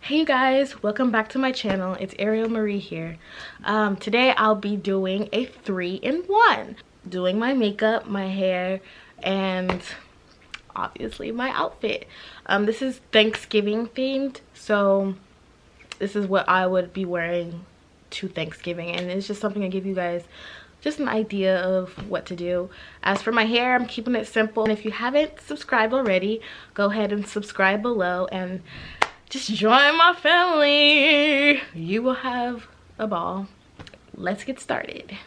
Hey you guys, welcome back to my channel. It's Airiellemarie here. Today I'll be doing a 3-in-1. Doing my makeup, my hair, and obviously my outfit. This is Thanksgiving themed, so this is what I would be wearing to Thanksgiving, and it's just something to give you guys just an idea of what to do. As for my hair, I'm keeping it simple, and if you haven't subscribed already, go ahead and subscribe below and just join my family. You will have a ball. Let's get started.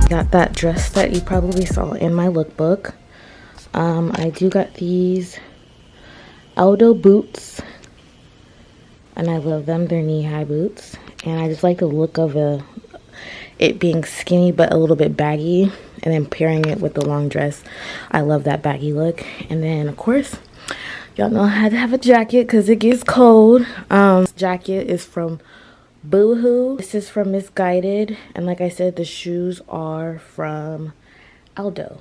Got that dress that you probably saw in my lookbook. I do got these Aldo boots, and I love them. They're knee-high boots, and I just like the look of it being skinny but a little bit baggy, and then pairing it with the long dress. I love that baggy look. And then of course, y'all know I had to have a jacket because it gets cold. This jacket is from Boohoo. This is from Misguided, and like I said, the shoes are from Aldo.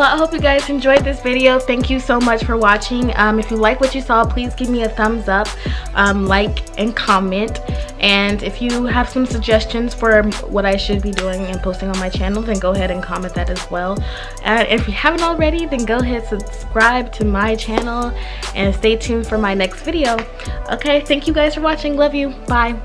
I hope you guys enjoyed this video. Thank you so much for watching. If you like what you saw, please give me a thumbs up, like and comment. And if you have some suggestions for what I should be doing and posting on my channel, then go ahead and comment that as well. And if you haven't already, then go ahead, subscribe to my channel and stay tuned for my next video. Okay, thank you guys for watching. Love you. Bye.